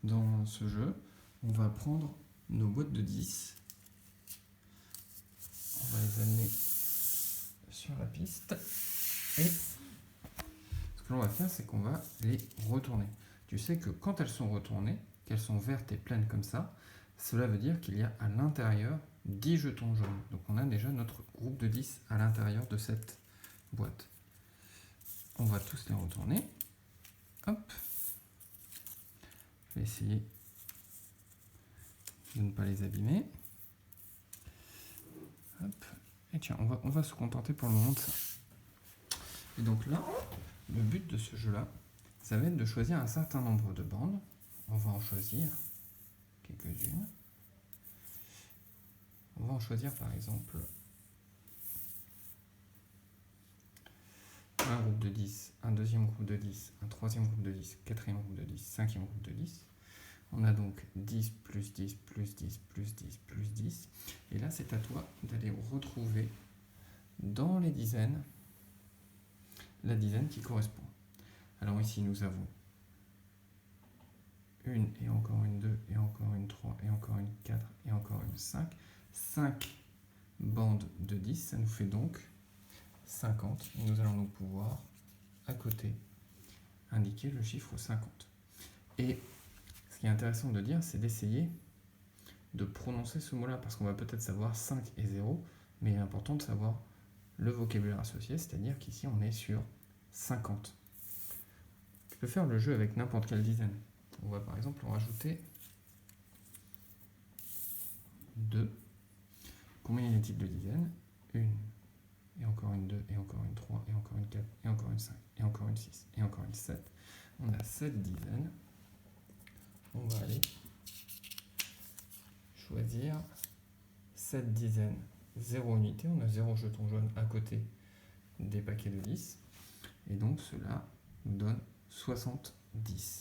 dans ce jeu, on va prendre nos boîtes de 10. On va les amener sur la piste. Et ce que l'on va faire, c'est qu'on va les retourner. Tu sais que quand elles sont retournées, qu'elles sont vertes et pleines comme ça, cela veut dire qu'il y a à l'intérieur 10 jetons jaunes. Donc on a déjà notre groupe de 10 à l'intérieur de cette boîte. On va tous les retourner. Hop. Je vais essayer de ne pas les abîmer. Hop. Et tiens, on va se contenter pour le moment de ça. Et donc là, le but de ce jeu-là, ça va être de choisir un certain nombre de bandes. On va en choisir quelques-unes. On va en choisir par exemple un groupe de 10, un deuxième groupe de 10, un troisième groupe de 10, quatrième groupe de 10, cinquième groupe de 10. On a donc 10 plus 10 plus 10 plus 10 plus 10. Et là, c'est à toi d'aller retrouver dans les dizaines la dizaine qui correspond. Alors ici, nous avons une et encore une 2 et encore une 3 et encore une 4 et encore une 5. 5 bandes de 10, ça nous fait donc 50. Et nous allons donc pouvoir, à côté, indiquer le chiffre 50. Et ce qui est intéressant de dire, c'est d'essayer de prononcer ce mot-là, parce qu'on va peut-être savoir 5 et 0, mais il est important de savoir le vocabulaire associé, c'est-à-dire qu'ici on est sur 50. Tu peux faire le jeu avec n'importe quelle dizaine. On va par exemple en rajouter 2. Combien y a-t-il de dizaines? 1, et encore une 2, et encore une 3, et encore une 4, et encore une 5, et encore une 6, et encore une 7. On a 7 dizaines. On va aller choisir 7 dizaines, 0 unité. On a 0 jeton jaune à côté des paquets de 10. Et donc cela nous donne 70.